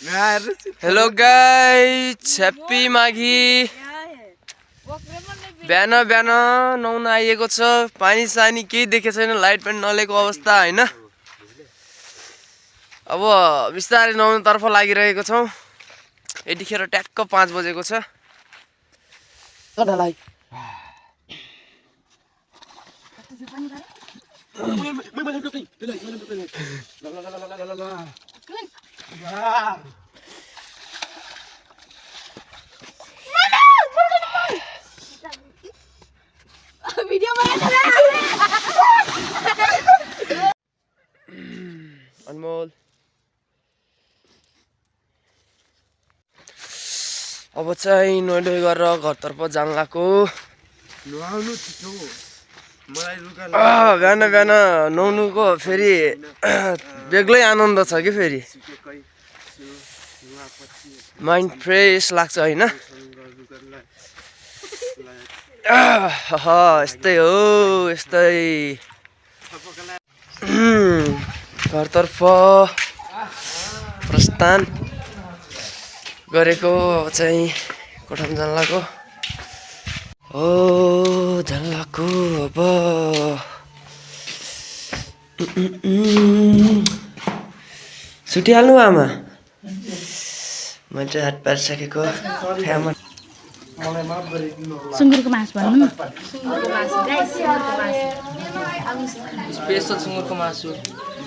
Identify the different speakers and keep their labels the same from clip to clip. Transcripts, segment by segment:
Speaker 1: Hello guys, happy Maghi. बिहान बिहान नुहाउन आइएको छ। पानी सानी केही देखेको छैन, लाइट पनि नलिएको अवस्था हैन। अब बिस्तारै नुहाउनु तर्फ लागिरहेको छौं। यतिखेर ट्याक्क 5 बजेको छ। अनमोल अब चाहिँ नुहाइ गरेर घरतर्फ जान लाग्यो। बिहान बिहान नुहाउनुको फेरि बेग्लै आनन्द छ कि फेरि माइन्ड फ्रेस लाग्छ हैन। यस्तै हो, यस्तै घरतर्फ प्रस्थान गरेको चाहिँ कोठामा जान लाग्यो। हो जान लाग्यो। अब छुटिहाल्नु आमा, मैले चाहिँ हात पारिसकेको।
Speaker 2: सुँगुरको मासु भन्नु न।
Speaker 1: स्पेशल सुँगुरको मासु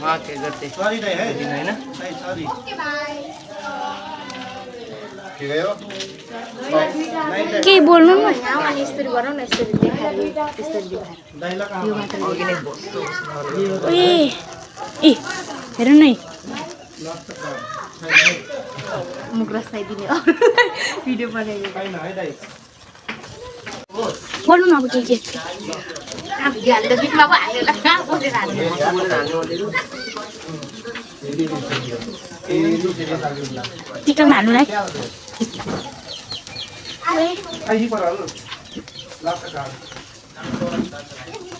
Speaker 1: माके गर्दै हैन।
Speaker 2: के बोल्नु न। ए हेर न मुख रसाइदिने भिडियो बनाइदिनु। बोल्नु न अब के टिकटकमा हाल्नुलाई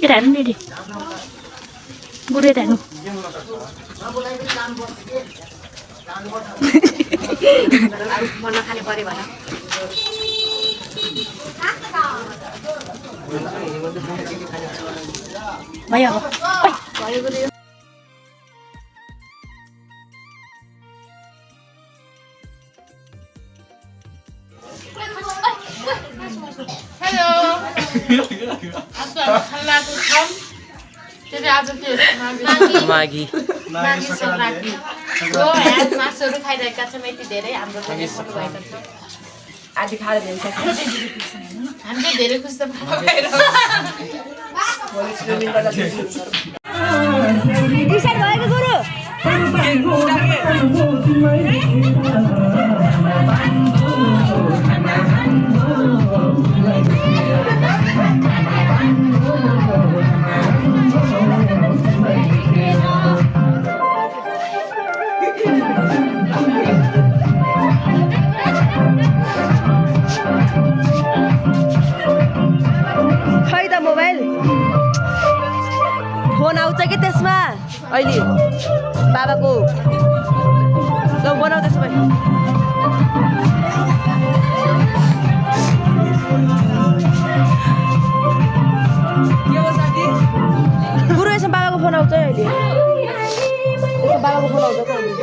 Speaker 2: केटा हाल्नु नि बुढो यता हाल्नु। भयो
Speaker 1: माघी
Speaker 3: मासुहरू खाइरहेका छौँ। यति धेरै हाम्रो आदि खाएर हामी चाहिँ धेरै खुसी
Speaker 4: खै त मोबाइल फोन आउँछ कि त्यसमा अहिले बाबाको ल बनाऊ त्यसो भए। गुरु यसमा बाबाको फोन आउँछ अहिले। बाबाको फोन आउँछ त अहिले।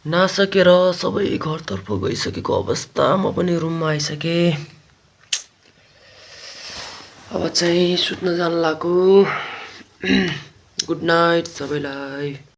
Speaker 1: नसकेर सबै घरतर्फ गइसकेको अवस्था म पनि रुममा आइसकेँ। अब चाहिँ सुत्न जान लाग्यो गुड नाइट सबैलाई